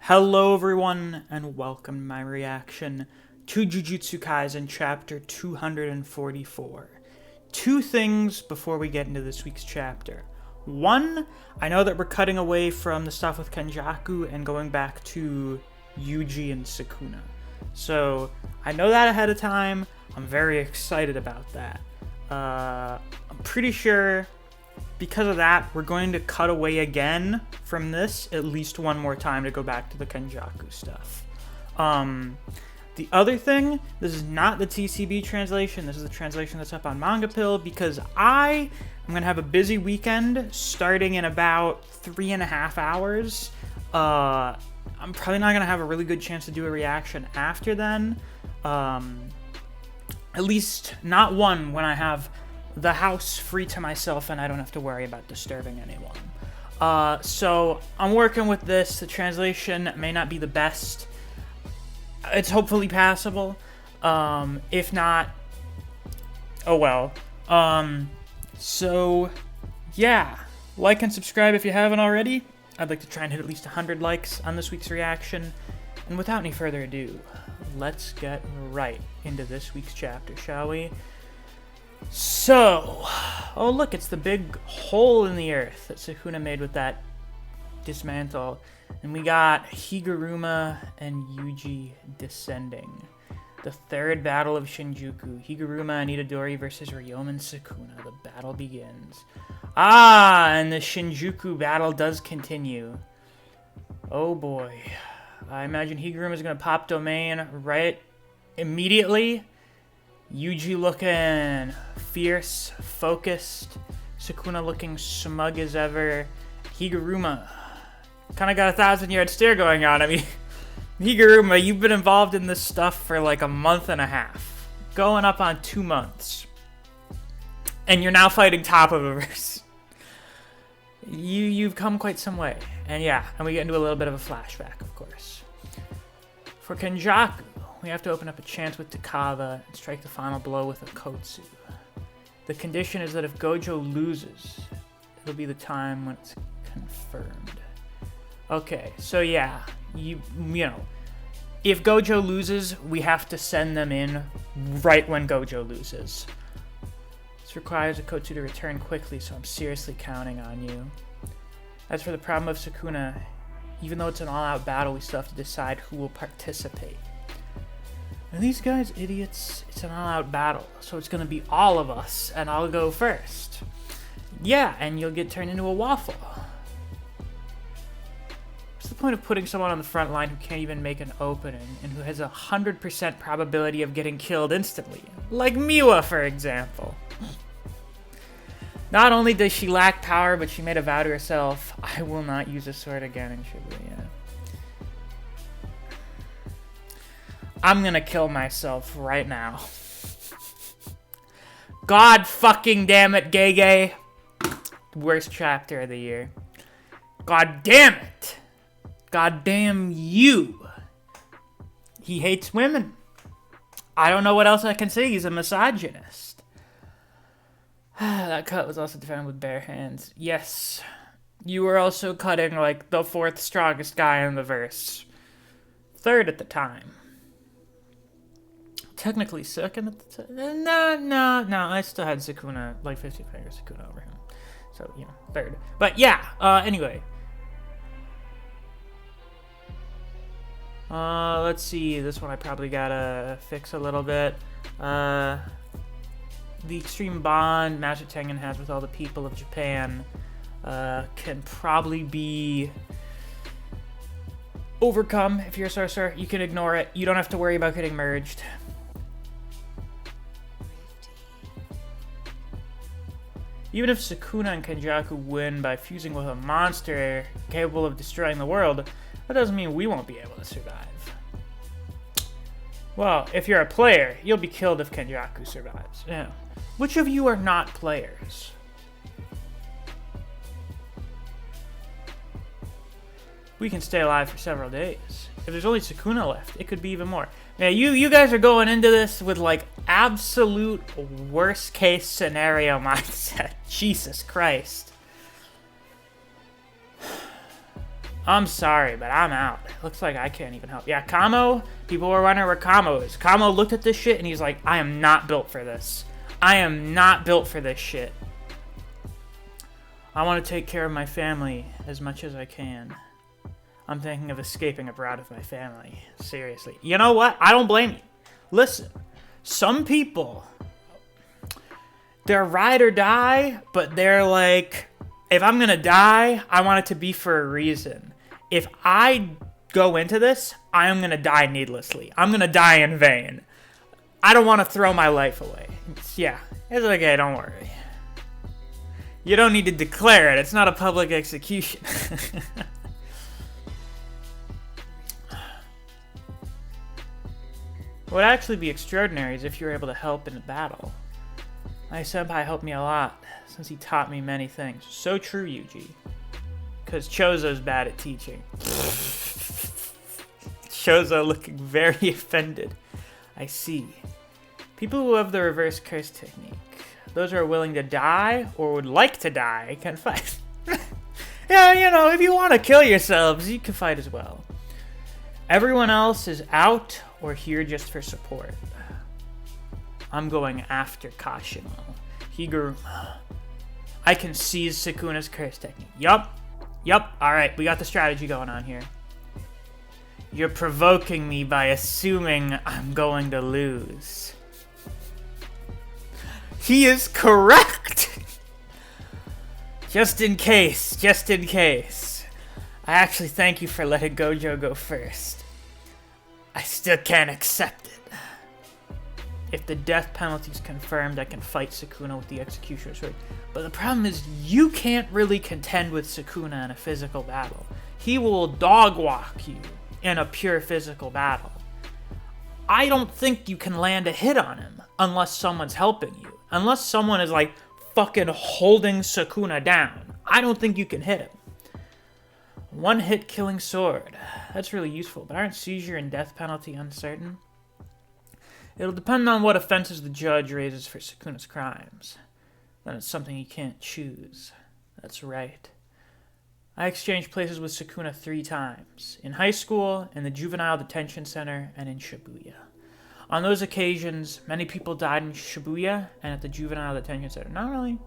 Hello everyone, and welcome to my reaction to Jujutsu Kaisen chapter 244. Two things before we get into this week's chapter. One, I know that we're cutting away from the stuff with Kenjaku and going back to Yuji and Sukuna. So, I know that ahead of time. I'm very excited about that. I'm pretty sure because of that, we're going to cut away again from this at least one more time to go back to the Kenjaku stuff. The other thing, this is not the TCB translation. This is the translation that's up on Manga Pill because I am going to have a busy weekend starting in about 3.5 hours. I'm probably not going to have a really good chance to do a reaction after then. At least not one when I have the house free to myself and I don't have to worry about disturbing anyone. So I'm working with this. The translation may not be the best. It's hopefully passable. If not, oh well. So yeah, like and subscribe if you haven't already. I'd like to try and hit at least 100 likes on this week's reaction. And without any further ado, let's get right into this week's chapter, shall we? So, oh look, it's the big hole in the earth that Sukuna made with that dismantle. And we got Higuruma and Yuji descending. The third battle of Shinjuku. Higuruma and Itadori versus Ryoma and Sukuna. The battle begins. And the Shinjuku battle does continue. Oh boy. I imagine Higuruma's gonna pop domain right immediately. Yuji looking fierce, focused. Sukuna looking smug as ever. Higuruma kind of got a 1,000-yard stare going on. I mean, Higuruma, you've been involved in this stuff for like a month and a half. Going up on 2 months. And you're now fighting top of a verse. You've come quite some way. And yeah, and we get into a little bit of a flashback, of course. For Kenjaku, we have to open up a chance with Takava and strike the final blow with a Kotsu. The condition is that if Gojo loses, it'll be the time when it's confirmed. Okay, so yeah, you know, if Gojo loses, we have to send them in right when Gojo loses. This requires a Kotsu to return quickly, so I'm seriously counting on you. As for the problem of Sukuna, even though it's an all-out battle, we still have to decide who will participate. Are these guys idiots? It's an all-out battle, so it's gonna be all of us, and I'll go first. Yeah, and you'll get turned into a waffle. What's the point of putting someone on the front line who can't even make an opening, and who has a 100% probability of getting killed instantly? Like Miwa, for example. Not only does she lack power, but she made a vow to herself, I will not use a sword again in Shibuya. I'm gonna kill myself right now. God fucking damn it, Gege. Worst chapter of the year. God damn it. God damn you. He hates women. I don't know what else I can say. He's a misogynist. That cut was also defended with bare hands. Yes. You were also cutting like the 4th strongest guy in the verse. 3rd at the time. Technically second at the time. No. I still had Sukuna, like 50 fingers Sukuna over him. So, you know, 3rd. But yeah, anyway. Let's see. This one I probably gotta fix a little bit. The extreme bond Master Tengen has with all the people of Japan can probably be overcome if you're a sorcerer. You can ignore it. You don't have to worry about getting merged. Even if Sukuna and Kenjaku win by fusing with a monster capable of destroying the world, that doesn't mean we won't be able to survive. Well, if you're a player, you'll be killed if Kenjaku survives. Yeah. Which of you are not players? We can stay alive for several days. If there's only Sukuna left, it could be even more. Yeah, you guys are going into this with like absolute worst case scenario mindset. Jesus Christ. I'm sorry, but I'm out. Looks like I can't even help. Yeah, Kamo, people were wondering where Kamo is. Kamo looked at this shit and he's like, I am not built for this. I am not built for this shit. I want to take care of my family as much as I can. I'm thinking of escaping abroad with my family. Seriously. You know what? I don't blame you. Listen, some people, they're ride or die, but they're like, if I'm going to die, I want it to be for a reason. If I go into this, I am going to die needlessly. I'm going to die in vain. I don't want to throw my life away. It's okay, don't worry. You don't need to declare it. It's not a public execution. What would actually be extraordinary is if you were able to help in the battle. My senpai helped me a lot, since he taught me many things. So true, Yuji. Because Chozo's bad at teaching. Chozo looking very offended. I see. People who have the reverse curse technique. Those who are willing to die, or would like to die, can fight. Yeah, if you want to kill yourselves, you can fight as well. Everyone else is out or here just for support. I'm going after Kashimo. Higuru. I can seize Sukuna's curse technique. Yup. Alright, we got the strategy going on here. You're provoking me by assuming I'm going to lose. He is correct! Just in case. I actually thank you for letting Gojo go first. I still can't accept it. If the death penalty is confirmed, I can fight Sukuna with the Executioner Sword. But the problem is, you can't really contend with Sukuna in a physical battle. He will dog walk you in a pure physical battle. I don't think you can land a hit on him unless someone's helping you. Unless someone is like fucking holding Sukuna down. I don't think you can hit him. One hit killing sword. That's really useful, but aren't seizure and death penalty uncertain? It'll depend on what offenses the judge raises for Sukuna's crimes. Then it's something you can't choose. That's right. I exchanged places with Sukuna 3 times. In high school, in the juvenile detention center, and in Shibuya. On those occasions, many people died in Shibuya and at the juvenile detention center. Not really.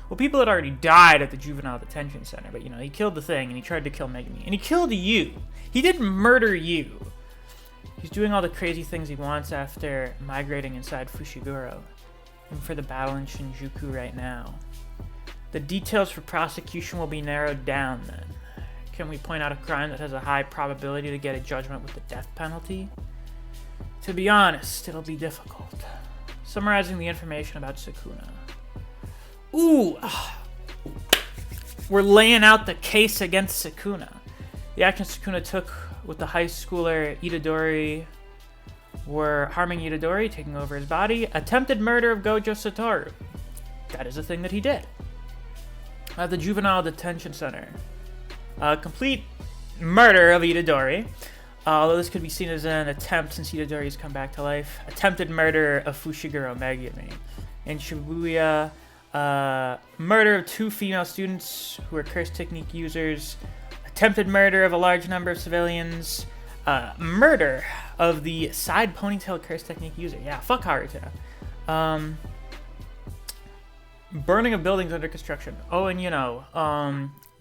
Well, people had already died at the juvenile detention center, but he killed the thing and he tried to kill Megumi. And he killed you. He didn't murder you. He's doing all the crazy things he wants after migrating inside Fushiguro. And for the battle in Shinjuku right now. The details for prosecution will be narrowed down then. Can we point out a crime that has a high probability to get a judgment with the death penalty? To be honest, it'll be difficult. Summarizing the information about Sukuna. Ooh! We're laying out the case against Sukuna. The actions Sukuna took with the high schooler Itadori were harming Itadori, taking over his body, attempted murder of Gojo Satoru. That is a thing that he did. At the juvenile detention center. Complete murder of Itadori. Although this could be seen as an attempt since Itadori has come back to life. Attempted murder of Fushiguro Megumi. In Shibuya, murder of 2 female students who were curse technique users. Attempted murder of a large number of civilians. Murder of the side ponytail curse technique user. Yeah, fuck Haruta. Burning of buildings under construction. Oh, and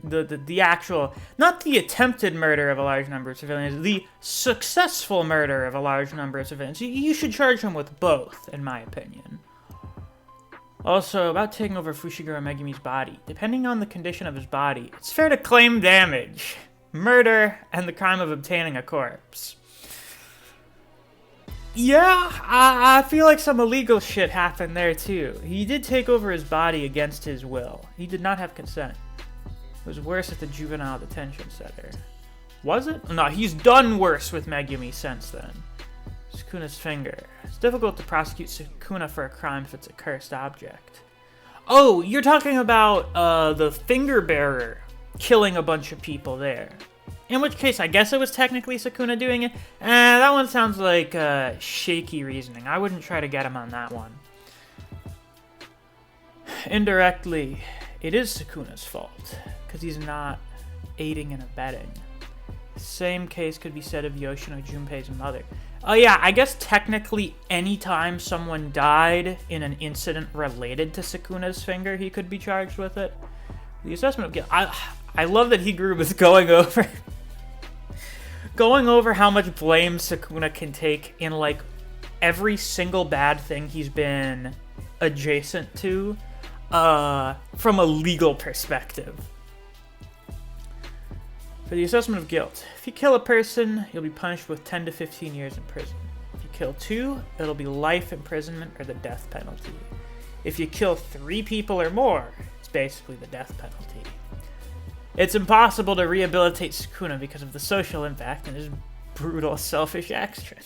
the actual, not the attempted murder of a large number of civilians, the successful murder of a large number of civilians. You should charge him with both, in my opinion. Also, about taking over Fushiguro Megumi's body. Depending on the condition of his body, it's fair to claim damage, murder, and the crime of obtaining a corpse. Yeah, I feel like some illegal shit happened there too. He did take over his body against his will. He did not have consent. It was worse at the juvenile detention center. Was it? No, he's done worse with Megumi since then. Sukuna's finger. It's difficult to prosecute Sukuna for a crime if it's a cursed object. Oh, you're talking about the finger bearer killing a bunch of people there. In which case, I guess it was technically Sukuna doing it. That one sounds like shaky reasoning. I wouldn't try to get him on that one. Indirectly, it is Sukuna's fault, because he's not aiding and abetting. Same case could be said of Yoshino Junpei's mother. Oh yeah, I guess technically anytime someone died in an incident related to Sukuna's finger, he could be charged with it. The assessment of guilt. I love that Higuru was going over how much blame Sukuna can take in like every single bad thing he's been adjacent to from a legal perspective. For the assessment of guilt, if you kill a person, you'll be punished with 10 to 15 years in prison. If you kill 2, it'll be life imprisonment or the death penalty. If you kill 3 people or more, it's basically the death penalty. It's impossible to rehabilitate Sukuna because of the social impact and his brutal, selfish action.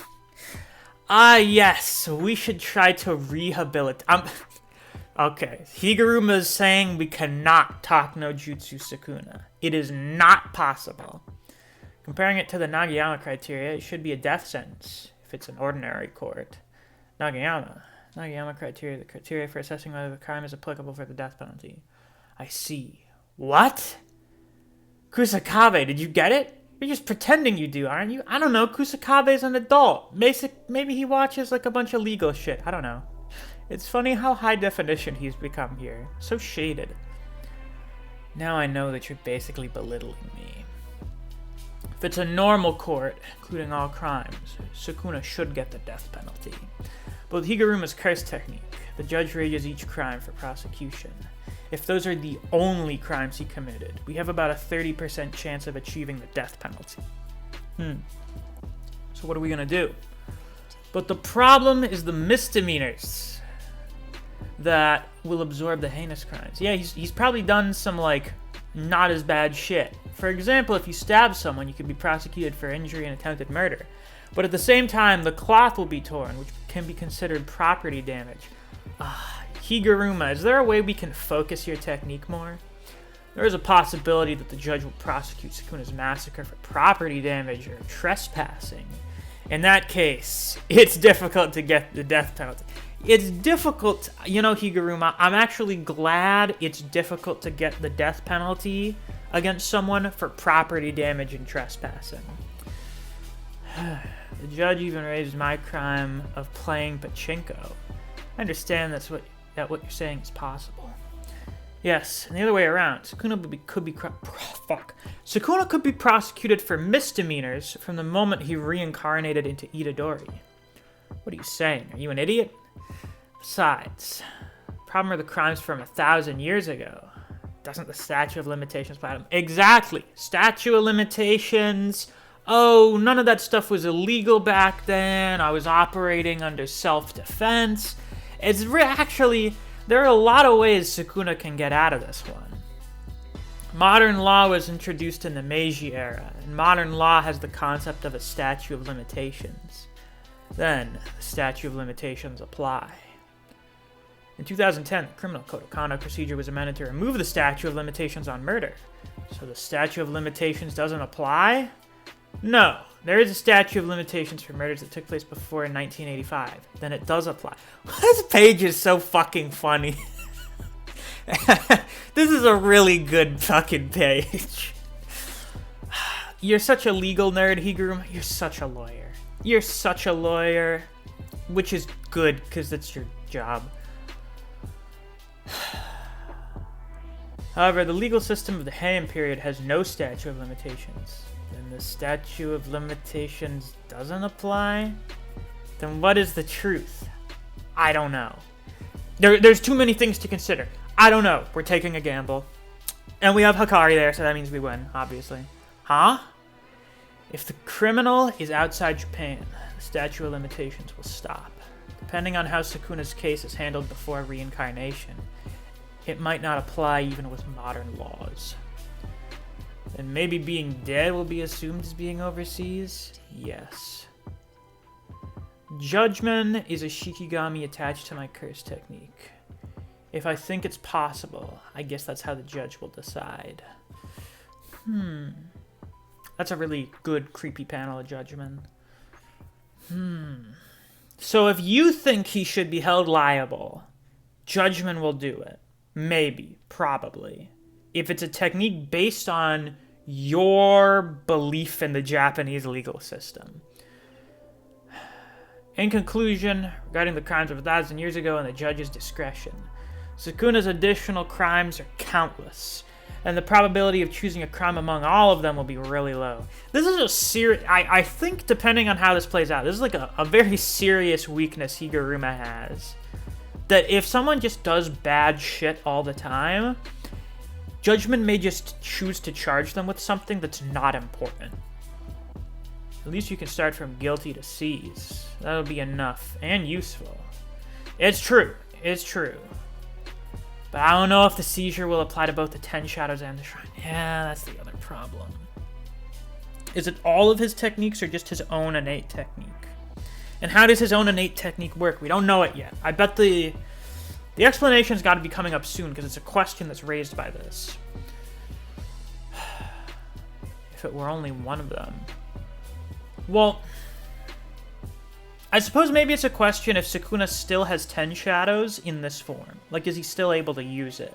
Yes, we should try to rehabilitate. Okay, Higuruma's saying we cannot talk no jutsu Sukuna. It is not possible. Comparing it to the Nagayama criteria, it should be a death sentence if it's an ordinary court. Nagayama criteria, the criteria for assessing whether the crime is applicable for the death penalty. I see. What? Kusakabe, did you get it? You're just pretending you do, aren't you? I don't know, Kusakabe's an adult. Maybe he watches like a bunch of legal shit. I don't know. It's funny how high definition he's become here. So shaded. Now I know that you're basically belittling me. If it's a normal court, including all crimes, Sukuna should get the death penalty. But with Higuruma's curse technique, the judge rages each crime for prosecution. If those are the only crimes he committed, we have about a 30% chance of achieving the death penalty. So what are we gonna do? But the problem is the misdemeanors that will absorb the heinous crimes. Yeah, he's probably done some, like, not as bad shit. For example, if you stab someone, you could be prosecuted for injury and attempted murder. But at the same time, the cloth will be torn, which can be considered property damage. Higuruma, is there a way we can focus your technique more? There is a possibility that the judge will prosecute Sukuna's massacre for property damage or trespassing. In that case, it's difficult to get the death penalty. It's difficult, you know, Higuruma, I'm actually glad it's difficult to get the death penalty against someone for property damage and trespassing. The judge even raised my crime of playing pachinko. I understand that what you're saying is possible. Yes, and the other way around, Sukuna could be prosecuted for misdemeanors from the moment he reincarnated into Itadori. What are you saying? Are you an idiot? Besides, problem are the crimes from 1,000 years ago. Doesn't the statute of limitations apply to them? Exactly. Statute of limitations. Oh, none of that stuff was illegal back then. I was operating under self-defense. Actually, there are a lot of ways Sukuna can get out of this one. Modern law was introduced in the Meiji era, and modern law has the concept of a statute of limitations. Then, the statute of limitations apply. In 2010, the Criminal Code of Conduct procedure was amended to remove the statute of limitations on murder. So the statute of limitations doesn't apply? No, there is a statute of limitations for murders that took place before 1985. Then it does apply. This page is so fucking funny. This is a really good fucking page. You're such a legal nerd, Higuruma. You're such a lawyer. You're such a lawyer. Which is good, because that's your job. However, the legal system of the Heian period has no statute of limitations. Then the statute of limitations doesn't apply? Then what is the truth? I don't know. There's too many things to consider. I don't know. We're taking a gamble. And we have Hikari there, so that means we win, obviously. Huh? If the criminal is outside Japan, the statute of limitations will stop. Depending on how Sukuna's case is handled before reincarnation, it might not apply even with modern laws. And maybe being dead will be assumed as being overseas? Yes. Judgment is a shikigami attached to my curse technique. If I think it's possible, I guess that's how the judge will decide. That's a really good, creepy panel of judgment. So if you think he should be held liable, judgment will do it. Maybe. Probably. If it's a technique based on your belief in the Japanese legal system. In conclusion, regarding the crimes of 1,000 years ago and the judge's discretion, Sukuna's additional crimes are countless, and the probability of choosing a crime among all of them will be really low. This is a serious... I think, depending on how this plays out, this is like a very serious weakness Higuruma has. That if someone just does bad shit all the time, judgment may just choose to charge them with something that's not important. At least you can start from guilty to seize. That'll be enough and useful. It's true. It's true. But I don't know if the seizure will apply to both the 10 Shadows and the Shrine. Yeah, that's the other problem. Is it all of his techniques or just his own innate technique? And how does his own innate technique work? We don't know it yet. I bet the explanation's got to be coming up soon because it's a question that's raised by this. If it were only one of them. Well, I suppose maybe it's a question if Sukuna still has 10 Shadows in this form. Like, is he still able to use it?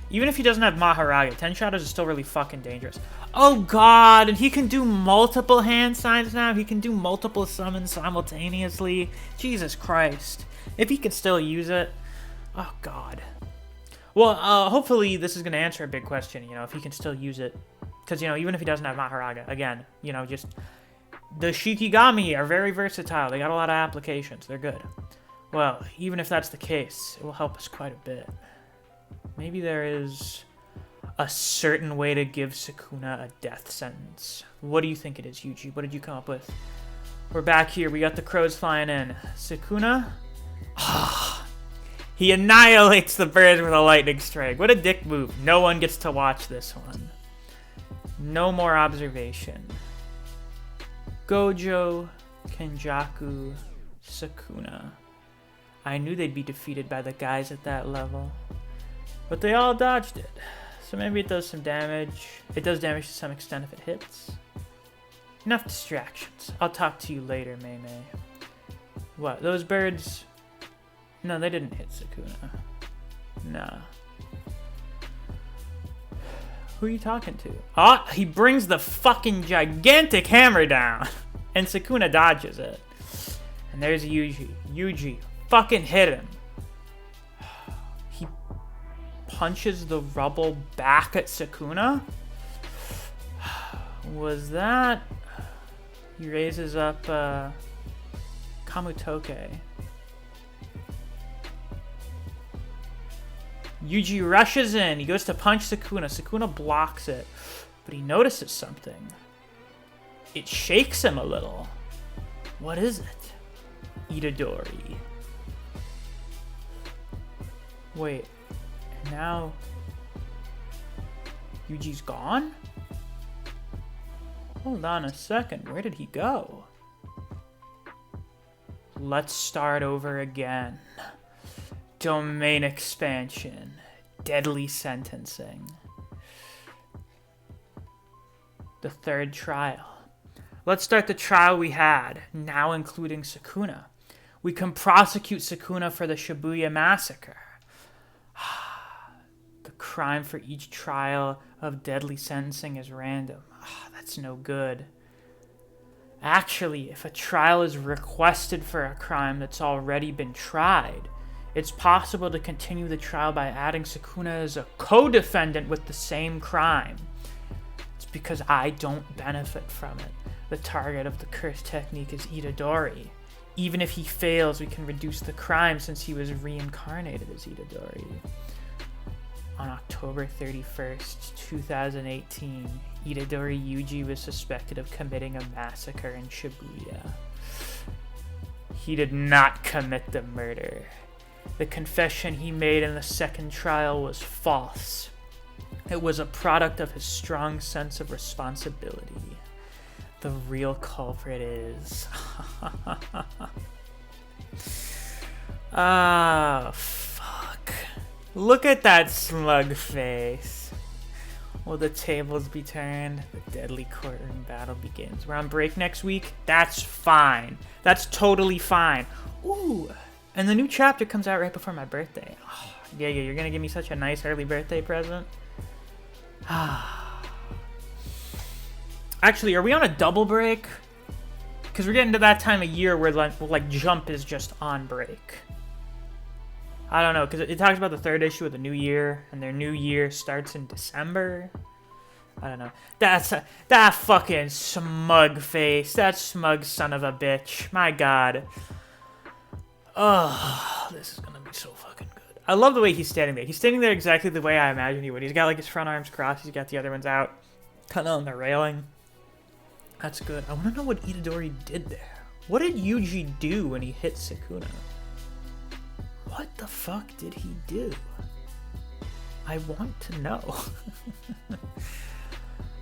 Even if he doesn't have Maharage, 10 Shadows is still really fucking dangerous. Oh god, and he can do multiple hand signs now? He can do multiple summons simultaneously? Jesus Christ. If he can still use it. Oh god. Well, hopefully this is going to answer a big question, you know, if he can still use it. Because, you know, even if he doesn't have Maharage, again, you know, just... The Shikigami are very versatile. They got a lot of applications. They're good. Well, even if that's the case, it will help us quite a bit. Maybe there is a certain way to give Sukuna a death sentence. What do you think it is, Yuji? What did you come up with? We're back here. We got the crows flying in. Sukuna? He annihilates the birds with a lightning strike. What a dick move. No one gets to watch this one. No more observation. Gojo, Kenjaku, Sukuna. I knew they'd be defeated by the guys at that level. But they all dodged it. So maybe it does some damage. It does damage to some extent if it hits. Enough distractions. I'll talk to you later, Mei Mei. What, those birds? No, they didn't hit Sukuna. Nah. Who are you talking to? Ah, he brings the fucking gigantic hammer down. And Sukuna dodges it. And there's Yuji. Yuji, fucking hit him. He punches the rubble back at Sukuna? Was that... He raises up, Kamutoke. Yuji rushes in. He goes to punch Sukuna. Sukuna blocks it. But he notices something. It shakes him a little. What is it? Itadori. Wait. And now... Yuji's gone? Hold on a second. Where did he go? Let's start over again. Domain expansion. Deadly sentencing. The third trial. Let's start the trial we had, now including Sukuna. We can prosecute Sukuna for the Shibuya massacre. The crime for each trial of deadly sentencing is random. That's no good. Actually, if a trial is requested for a crime that's already been tried, it's possible to continue the trial by adding Sukuna as a co-defendant with the same crime. It's because I don't benefit from it. The target of the curse technique is Itadori. Even if he fails, we can reduce the crime since he was reincarnated as Itadori. On October 31st, 2018, Itadori Yuji was suspected of committing a massacre in Shibuya. He did not commit the murder. The confession he made in the second trial was false. It was a product of his strong sense of responsibility. The real culprit is... Ah, fuck. Look at that smug face. Will the tables be turned? The deadly courtroom battle begins. We're on break next week? That's fine. That's totally fine. Ooh, and the new chapter comes out right before my birthday. Oh, yeah, you're gonna give me such a nice early birthday present. Actually, are we on a double break? Because we're getting to that time of year where like Jump is just on break. I don't know, because it talks about the third issue of the new year, and their new year starts in December. I don't know. That fucking smug face. That smug son of a bitch. My god. Oh, this is gonna be so fucking good. I love the way he's standing there. He's standing there exactly the way I imagined he would. He's got like his front arms crossed. He's got the other ones out, kind of on the railing. That's good. I want to know what Itadori did there. What did Yuji do when he hit Sukuna? What the fuck did he do? I want to know.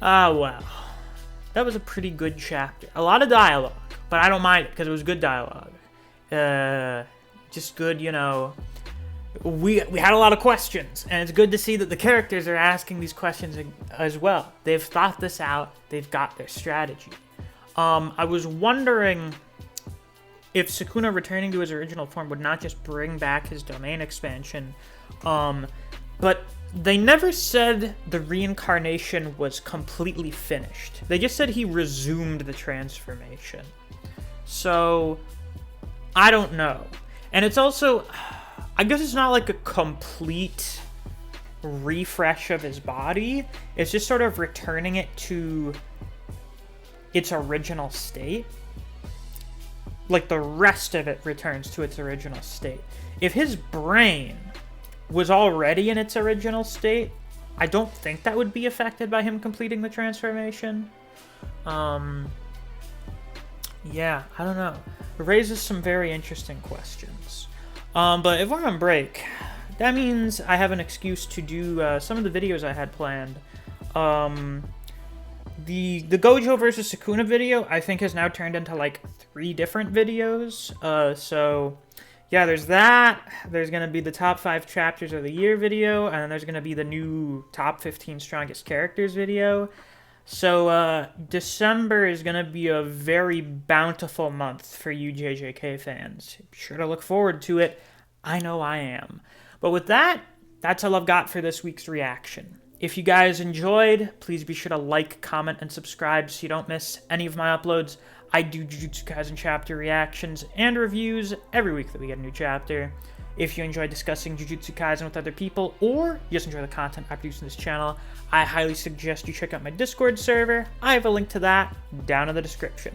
Ah, wow. That was a pretty good chapter. A lot of dialogue, but I don't mind it because it was good dialogue. Just good, you know. We had a lot of questions, and it's good to see that the characters are asking these questions as well. They've thought this out. They've got their strategy. I was wondering if Sukuna returning to his original form would not just bring back his domain expansion, but they never said the reincarnation was completely finished. They just said he resumed the transformation. So, I don't know. And it's also, I guess it's not like a complete refresh of his body. It's just sort of returning it to its original state. Like the rest of it returns to its original state. If his brain was already in its original state, I don't think that would be affected by him completing the transformation. Yeah, I don't know. It raises some very interesting questions. But if we're on break, that means I have an excuse to do some of the videos I had planned. The Gojo versus Sukuna video, I think, has now turned into like 3 different videos. So yeah, there's that. There's going to be the top 5 chapters of the year video, and then there's going to be the new top 15 strongest characters video. So December is going to be a very bountiful month for you JJK fans. Be sure to look forward to it. I know I am. But with that, that's all I've got for this week's reaction. If you guys enjoyed, please be sure to like, comment, and subscribe so you don't miss any of my uploads. I do Jujutsu Kaisen chapter reactions and reviews every week that we get a new chapter. If you enjoy discussing Jujutsu Kaisen with other people, or you just enjoy the content I produce on this channel, I highly suggest you check out my Discord server. I have a link to that down in the description.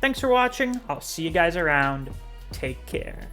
Thanks for watching. I'll see you guys around. Take care.